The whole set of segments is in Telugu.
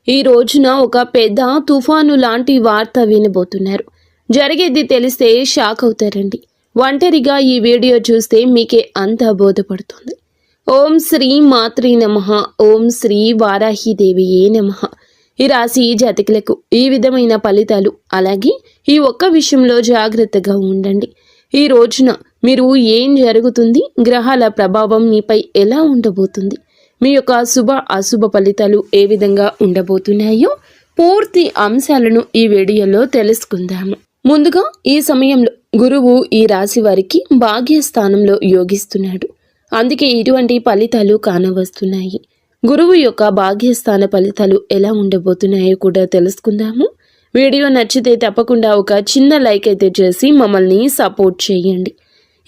ఈ రోజున ఒక పెద్ద తుఫాను లాంటి వార్త వినబోతున్నారు. జరిగేది తెలిస్తే షాక్ అవుతారండి. ఒంటరిగా ఈ వీడియో చూస్తే మీకే అంతా బోధపడుతుంది. ఓం శ్రీ మాత్రే నమః. ఓం శ్రీ వారాహిదేవియే నమః. ఈ రాశి జాతకులకు ఈ విధమైన ఫలితాలు, అలాగే ఈ ఒక్క విషయంలో జాగ్రత్తగా ఉండండి. ఈ రోజున మీరు ఏం జరుగుతుంది, గ్రహాల ప్రభావం మీపై ఎలా ఉండబోతుంది, మీ యొక్క శుభ అశుభ ఫలితాలు ఏ విధంగా ఉండబోతున్నాయో పూర్తి అంశాలను ఈ వీడియోలో తెలుసుకుందాము. ముందుగా ఈ సమయంలో గురువు ఈ రాశి వారికి భాగ్యస్థానంలో యోగిస్తున్నాడు. అందుకే ఇటువంటి ఫలితాలు కానవస్తున్నాయి. గురువు యొక్క భాగ్యస్థాన ఫలితాలు ఎలా ఉండబోతున్నాయో కూడా తెలుసుకుందాము. వీడియో నచ్చితే తప్పకుండా ఒక చిన్న లైక్ అయితే చేసి మమ్మల్ని సపోర్ట్ చేయండి.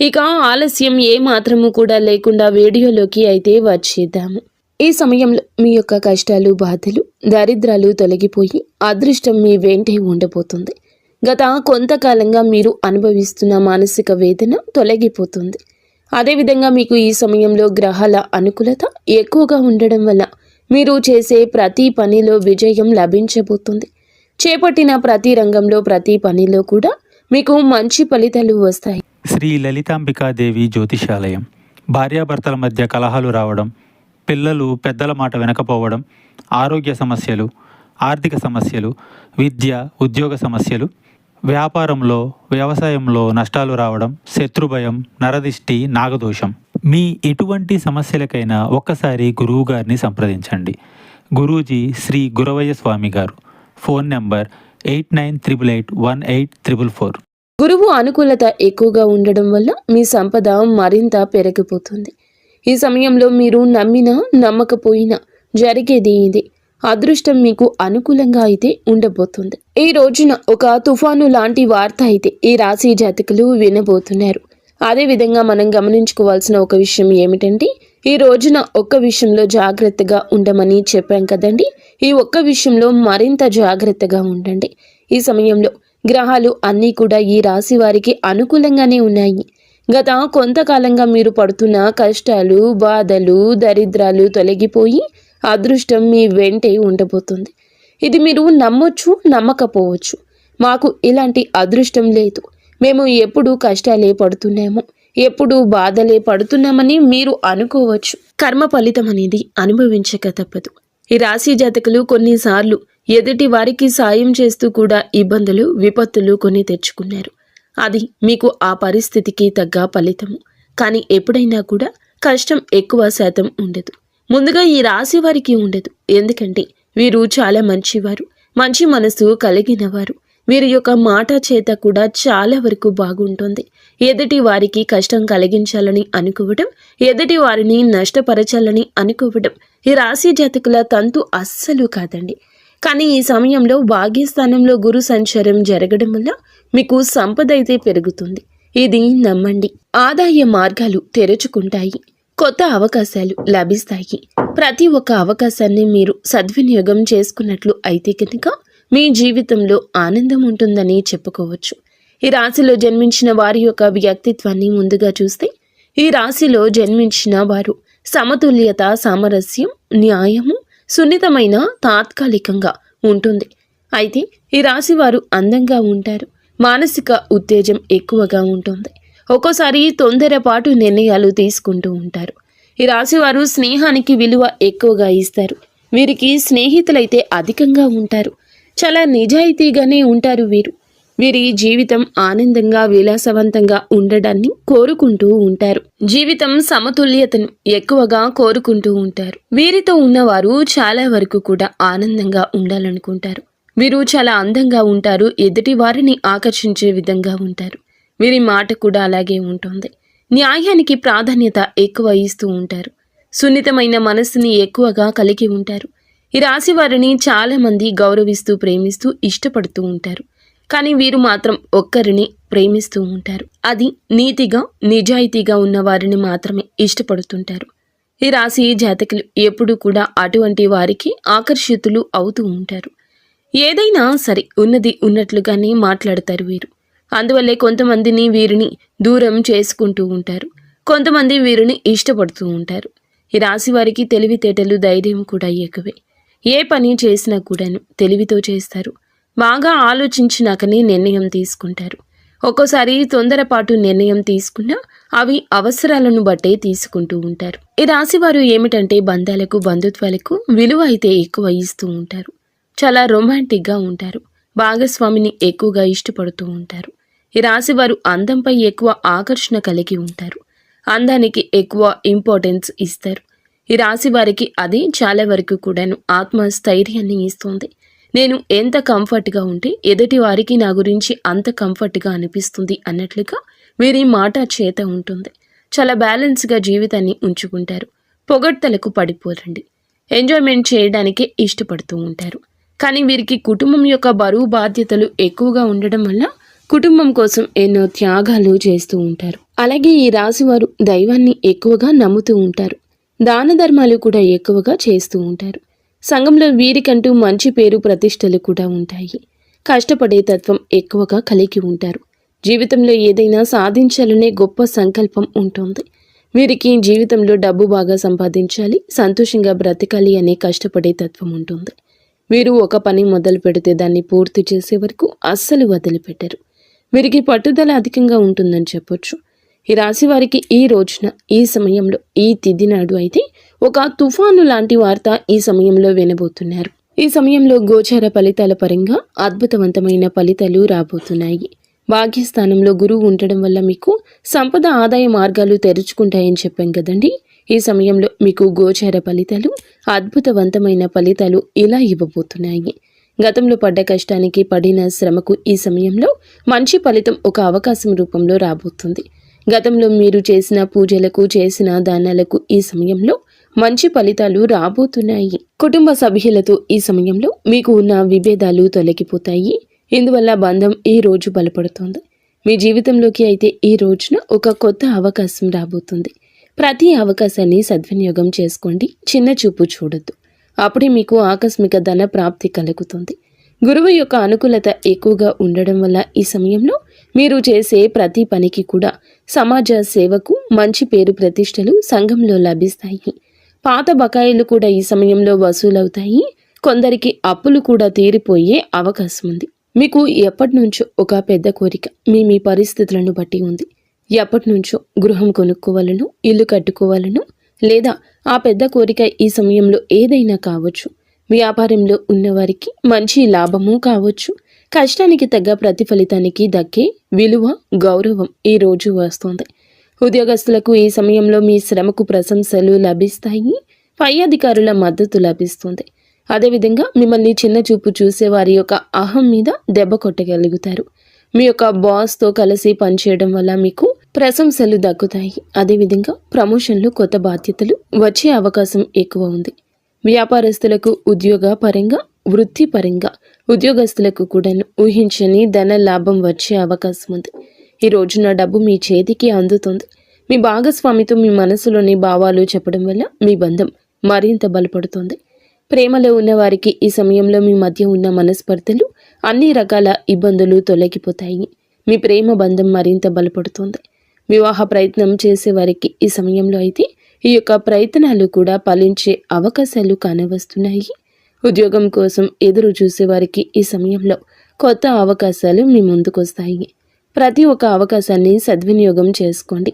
ఇక ఆలస్యం ఏ మాత్రము కూడా లేకుండా వీడియోలోకి అయితే వచ్చేద్దాము. ఈ సమయంలో మీ యొక్క కష్టాలు, బాధలు, దరిద్రాలు తొలగిపోయి అదృష్టం మీ వెంటే ఉండబోతుంది. గత కొంతకాలంగా మీరు అనుభవిస్తున్న మానసిక వేదన తొలగిపోతుంది. అదేవిధంగా మీకు ఈ సమయంలో గ్రహాల అనుకూలత ఎక్కువగా ఉండడం వల్ల మీరు చేసే ప్రతి పనిలో విజయం లభించబోతుంది. చేపట్టిన ప్రతి రంగంలో, ప్రతి పనిలో కూడా మీకు మంచి ఫలితాలు వస్తాయి. శ్రీ లలితాంబికాదేవి జ్యోతిషాలయం. భార్యాభర్తల మధ్య కలహాలు రావడం, పిల్లలు పెద్దల మాట వినకపోవడం, ఆరోగ్య సమస్యలు, ఆర్థిక సమస్యలు, విద్య, ఉద్యోగ సమస్యలు, వ్యాపారంలో, వ్యవసాయంలో నష్టాలు రావడం, శత్రుభయం, నరదిష్టి, నాగదోషం, మీ ఎటువంటి సమస్యలకైనా ఒక్కసారి గురువు గారిని సంప్రదించండి. గురూజీ శ్రీ గురవయ్య స్వామి గారు. Phone number 8988184444. గురువు అనుకూలత ఎక్కువగా ఉండడం వల్ల మీ సంపద మరింత పెరిగిపోతుంది. ఈ సమయంలో మీరు నమ్మినా నమ్మకపోయినా జరిగేది ఇదే. అదృష్టం మీకు అనుకూలంగా అయితే ఉండబోతుంది. ఈ రోజున ఒక తుఫాను లాంటి వార్త అయితే ఈ రాశి జాతకులు వినబోతున్నారు. అదేవిధంగా మనం గమనించుకోవాల్సిన ఒక విషయం ఏమిటంటే, ఈ రోజున ఒక్క విషయంలో జాగ్రత్తగా ఉండమని చెప్పాం కదండి. ఈ ఒక్క విషయంలో మరింత జాగ్రత్తగా ఉండండి. ఈ సమయంలో గ్రహాలు అన్నీ కూడా ఈ రాశి వారికి అనుకూలంగానే ఉన్నాయి. గత కొంతకాలంగా మీరు పడుతున్న కష్టాలు, బాధలు, దరిద్రాలు తొలగిపోయి అదృష్టం మీ వెంటే ఉండబోతుంది. ఇది మీరు నమ్మొచ్చు, నమ్మకపోవచ్చు. మాకు ఇలాంటి అదృష్టం లేదు, మేము ఎప్పుడు కష్టాలే పడుతున్నాము, ఎప్పుడు బాధలే పడుతున్నామని మీరు అనుకోవచ్చు. కర్మ ఫలితం అనేది అనుభవించక తప్పదు. ఈ రాశి జాతకులు కొన్నిసార్లు ఎదుటి వారికి సాయం చేస్తూ కూడా ఇబ్బందులు, విపత్తులు కొని తెచ్చుకున్నారు. అది మీకు ఆ పరిస్థితికి తగ్గ ఫలితము. కానీ ఎప్పుడైనా కూడా కష్టం ఎక్కువ శాతం ఉండదు. ముందుగా ఈ రాశి వారికి ఉండదు. ఎందుకంటే వీరు చాలా మంచివారు, మంచి మనసు కలిగిన వారు. వీరి యొక్క మాట చేత కూడా చాలా వరకు బాగుంటుంది. ఎదుటి వారికి కష్టం కలిగించాలని అనుకోవడం, ఎదుటి వారిని నష్టపరచాలని అనుకోవడం ఈ రాశి జాతకుల తంతు అస్సలు కాదండి. కానీ ఈ సమయంలో భాగ్యస్థానంలో గురు సంచారం జరగడం వల్ల మీకు సంపద అయితే పెరుగుతుంది. ఇది నమ్మండి. ఆదాయ మార్గాలు తెరుచుకుంటాయి. కొత్త అవకాశాలు లభిస్తాయి. ప్రతి ఒక్క అవకాశాన్ని మీరు సద్వినియోగం చేసుకున్నట్లు అయితే కనుక మీ జీవితంలో ఆనందం ఉంటుందని చెప్పుకోవచ్చు. ఈ రాశిలో జన్మించిన వారి యొక్క వ్యక్తిత్వాన్ని ముందుగా చూస్తే, ఈ రాశిలో జన్మించిన వారు సమతుల్యత, సామరస్యం, న్యాయము, సున్నితమైన తాత్కాలికంగా ఉంటుంది. అయితే ఈ రాశి వారు అందంగా ఉంటారు. మానసిక ఉత్తేజం ఎక్కువగా ఉంటుంది. ఒక్కోసారి తొందరపాటు నిర్ణయాలు తీసుకుంటూ ఉంటారు. ఈ రాశి వారు స్నేహానికి విలువ ఎక్కువగా ఇస్తారు. వీరికి స్నేహితులైతే అధికంగా ఉంటారు. చాలా నిజాయితీగానే ఉంటారు వీరు. వీరి జీవితం ఆనందంగా, విలాసవంతంగా ఉండడాన్ని కోరుకుంటూ ఉంటారు. జీవితం సమతుల్యతను ఎక్కువగా కోరుకుంటూ ఉంటారు. వీరితో ఉన్నవారు చాలా వరకు కూడా ఆనందంగా ఉండాలనుకుంటారు. వీరు చాలా అందంగా ఉంటారు. ఎదుటి వారిని ఆకర్షించే విధంగా ఉంటారు. వీరి మాట కూడా అలాగే ఉంటుంది. న్యాయానికి ప్రాధాన్యత ఎక్కువ ఇస్తూ ఉంటారు. సున్నితమైన మనస్సుని ఎక్కువగా కలిగి ఉంటారు. ఈ రాశి వారిని చాలా మంది గౌరవిస్తూ, ప్రేమిస్తూ, ఇష్టపడుతూ ఉంటారు. కానీ వీరు మాత్రం ఒక్కరిని ప్రేమిస్తూ ఉంటారు. అది నీతిగా, నిజాయితీగా ఉన్న వారిని మాత్రమే ఇష్టపడుతుంటారు. ఈ రాశి జాతకులు ఎప్పుడూ కూడా అటువంటి వారికి ఆకర్షితులు అవుతూ ఉంటారు. ఏదైనా సరే ఉన్నది ఉన్నట్లుగానే మాట్లాడతారు వీరు. అందువల్లే కొంతమందిని వీరిని దూరం చేసుకుంటూ ఉంటారు. కొంతమంది వీరిని ఇష్టపడుతూ ఉంటారు. ఈ రాశి వారికి తెలివితేటలు, ధైర్యం కూడా ఎక్కువే. ఏ పని చేసినా కూడాను తెలివితో చేస్తారు. బాగా ఆలోచించినాకనే నిర్ణయం తీసుకుంటారు. ఒక్కోసారి తొందరపాటు నిర్ణయం తీసుకున్నా అవి అవసరాలను బట్టే తీసుకుంటూ ఉంటారు. ఈ రాశివారు ఏమిటంటే బంధాలకు బంధుత్వాలకు విలువ అయితే ఎక్కువ ఇస్తూ ఉంటారు. చాలా రొమాంటిక్గా ఉంటారు. భాగస్వామిని ఎక్కువగా ఇష్టపడుతూ ఉంటారు. ఈ రాశివారు అందంపై ఎక్కువ ఆకర్షణ కలిగి ఉంటారు. అందానికి ఎక్కువ ఇంపార్టెన్స్ ఇస్తారు. ఈ రాశి వారికి అది చాలా వరకు కూడాను ఆత్మస్థైర్యాన్ని ఇస్తుంది. నేను ఎంత కంఫర్ట్గా ఉంటే ఎదుటి వారికి నా గురించి అంత కంఫర్ట్గా అనిపిస్తుంది అన్నట్లుగా వీరి మాట చేత ఉంటుంది. చాలా బ్యాలెన్స్గా జీవితాన్ని ఉంచుకుంటారు. పొగడ్తలకు పడిపోరండి. ఎంజాయ్మెంట్ చేయడానికే ఇష్టపడుతూ ఉంటారు. కానీ వీరికి కుటుంబం యొక్క బరువు బాధ్యతలు ఎక్కువగా ఉండడం వల్ల కుటుంబం కోసం ఎన్నో త్యాగాలు చేస్తూ ఉంటారు. అలాగే ఈ రాశివారు దైవాన్ని ఎక్కువగా నమ్ముతూ ఉంటారు. దాన ధర్మాలు కూడా ఎక్కువగా చేస్తూ ఉంటారు. సంఘంలో వీరికంటూ మంచి పేరు ప్రతిష్టలు కూడా ఉంటాయి. కష్టపడే తత్వం ఎక్కువగా కలిగి ఉంటారు. జీవితంలో ఏదైనా సాధించాలనే గొప్ప సంకల్పం ఉంటుంది. వీరికి జీవితంలో డబ్బు బాగా సంపాదించాలి, సంతోషంగా బ్రతకాలి అనే కష్టపడే తత్వం ఉంటుంది. వీరు ఒక పని మొదలు పెడితే దాన్ని పూర్తి చేసే వరకు అస్సలు వదిలిపెట్టరు. వీరికి పట్టుదల అధికంగా ఉంటుందని చెప్పొచ్చు. ఈ రాశి వారికి ఈ రోజున, ఈ సమయంలో, ఈ తిథి నాడు అయితే ఒక తుఫాను లాంటి వార్త ఈ సమయంలో వినబోతున్నారు. ఈ సమయంలో గోచార ఫలితాల పరంగా అద్భుతవంతమైన ఫలితాలు రాబోతున్నాయి. భాగ్యస్థానంలో గురువు ఉండడం వల్ల మీకు సంపద ఆదాయ మార్గాలు తెరుచుకుంటాయని చెప్పాం కదండి. ఈ సమయంలో మీకు గోచార ఫలితాలు, అద్భుతవంతమైన ఫలితాలు ఇలా ఇవ్వబోతున్నాయి. గతంలో పడ్డ కష్టానికి, పడిన శ్రమకు ఈ సమయంలో మంచి ఫలితం ఒక అవకాశం రూపంలో రాబోతుంది. గతంలో మీరు చేసిన పూజలకు, చేసిన దానాలకు ఈ సమయంలో మంచి ఫలితాలు రాబోతున్నాయి. కుటుంబ సభ్యులతో ఈ సమయంలో మీకు ఉన్న విభేదాలు తొలగిపోతాయి. ఇందువల్ల బంధం ఈ రోజు బలపడుతుంది. మీ జీవితంలోకి అయితే ఈ రోజున ఒక కొత్త అవకాశం రాబోతుంది. ప్రతి అవకాశాన్ని సద్వినియోగం చేసుకోండి. చిన్న చూపు చూడొద్దు. అప్పుడే మీకు ఆకస్మిక ధన ప్రాప్తి కలుగుతుంది. గురువు యొక్క అనుకూలత ఎక్కువగా ఉండడం వల్ల ఈ సమయంలో మీరు చేసే ప్రతి పనికి కూడా సమాజ సేవకు మంచి పేరు ప్రతిష్టలు సంఘంలో లభిస్తాయి. పాత బకాయిలు కూడా ఈ సమయంలో వసూలవుతాయి. కొందరికి అప్పులు కూడా తీరిపోయే అవకాశం ఉంది. మీకు ఎప్పటి నుంచో ఒక పెద్ద కోరిక మీ పరిస్థితులను బట్టి ఉంది. ఎప్పటి నుంచో గృహం కొనుక్కోవాలను, ఇల్లు కట్టుకోవాలను, లేదా ఆ పెద్ద కోరిక ఈ సమయంలో ఏదైనా కావచ్చు. వ్యాపారంలో ఉన్నవారికి మంచి లాభము కావచ్చు. కష్టానికి తగ్గ ప్రతిఫలితానికి దక్కే విలువ, గౌరవం ఈ రోజు వస్తుంది. ఉద్యోగస్తులకు ఈ సమయంలో మీ శ్రమకు ప్రశంసలు లభిస్తాయి. పై అధికారుల మద్దతు లభిస్తుంది. అదేవిధంగా మిమ్మల్ని చిన్న చూపు చూసే వారి యొక్క అహం మీద దెబ్బ కొట్టగలుగుతారు. మీ యొక్క బాస్తో కలిసి పనిచేయడం వల్ల మీకు ప్రశంసలు దక్కుతాయి. అదేవిధంగా ప్రమోషన్లు, కొత్త బాధ్యతలు వచ్చే అవకాశం ఎక్కువ ఉంది. వ్యాపారస్తులకు ఉద్యోగ పరంగా, వృత్తి పరంగా ఉద్యోగస్తులకు కూడా ఊహించని ధన లాభం వచ్చే అవకాశం ఉంది. ఈ రోజున డబ్బు మీ చేతికి అందుతుంది. మీ భాగస్వామితో మీ మనసులోని భావాలు చెప్పడం వల్ల మీ బంధం మరింత బలపడుతుంది. ప్రేమలో ఉన్నవారికి ఈ సమయంలో మీ మధ్య ఉన్న మనస్పర్ధలు, అన్ని రకాల ఇబ్బందులు తొలగిపోతాయి. మీ ప్రేమ బంధం మరింత బలపడుతుంది. వివాహ ప్రయత్నం చేసేవారికి ఈ సమయంలో అయితే ఈ యొక్క ప్రయత్నాలు కూడా ఫలించే అవకాశాలు కానవస్తున్నాయి. ఉద్యోగం కోసం ఎదురు చూసేవారికి ఈ సమయంలో కొత్త అవకాశాలు మీ ముందుకొస్తాయి. ప్రతి ఒక్క అవకాశాన్ని సద్వినియోగం చేసుకోండి.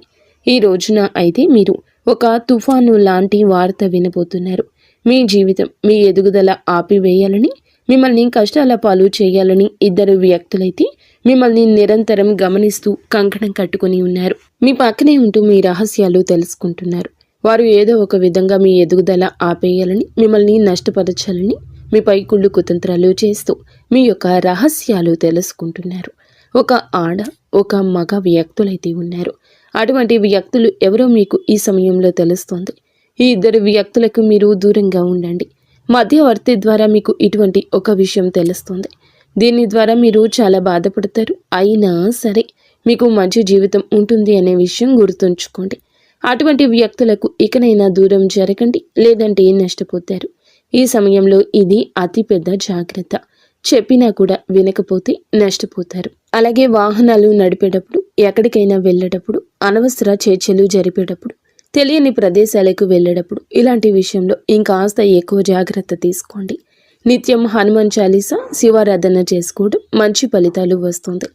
ఈ రోజున అయితే మీరు ఒక తుఫాను లాంటి వార్త వినబోతున్నారు. మీ జీవితం, మీ ఎదుగుదల ఆపివేయాలని, మిమ్మల్ని కష్టాల పాలు చేయాలని ఇద్దరు వ్యక్తులైతే మిమ్మల్ని నిరంతరం గమనిస్తూ కంకణం కట్టుకుని ఉన్నారు. మీ పక్కనే ఉంటూ మీ రహస్యాలు తెలుసుకుంటున్నారు. వారు ఏదో ఒక విధంగా మీ ఎదుగుదల ఆపేయాలని, మిమ్మల్ని నష్టపరచాలని మీపై కుళ్ళు కుతంత్రాలు చేస్తూ మీ యొక్క రహస్యాలు తెలుసుకుంటున్నారు. ఒక ఆడ, ఒక మగ వ్యక్తులైతే ఉన్నారు. అటువంటి వ్యక్తులు ఎవరో మీకు ఈ సమయంలో తెలుస్తోంది. ఈ ఇద్దరు వ్యక్తులకు మీరు దూరంగా ఉండండి. మధ్యవర్తి ద్వారా మీకు ఇటువంటి ఒక విషయం తెలుస్తుంది. దీని ద్వారా మీరు చాలా బాధపడతారు. అయినా సరే మీకు మంచి జీవితం ఉంటుంది అనే విషయం గుర్తుంచుకోండి. అటువంటి వ్యక్తులకు ఇకనైనా దూరం జరగండి, లేదంటే నష్టపోతారు. ఈ సమయంలో ఇది అతిపెద్ద జాగ్రత్త. చెప్పినా కూడా వినకపోతే నష్టపోతారు. అలాగే వాహనాలు నడిపేటప్పుడు, ఎక్కడికైనా వెళ్ళేటప్పుడు, అనవసర చర్చలు జరిపేటప్పుడు తెలియని ప్రదేశాలకు వెళ్ళేటప్పుడు ఇలాంటి విషయంలో ఇంకాస్త ఎక్కువ జాగ్రత్త తీసుకోండి. నిత్యం హనుమాన్ చాలీసా శివారాధన చేసుకోవడం మంచి ఫలితాలు వస్తుంది.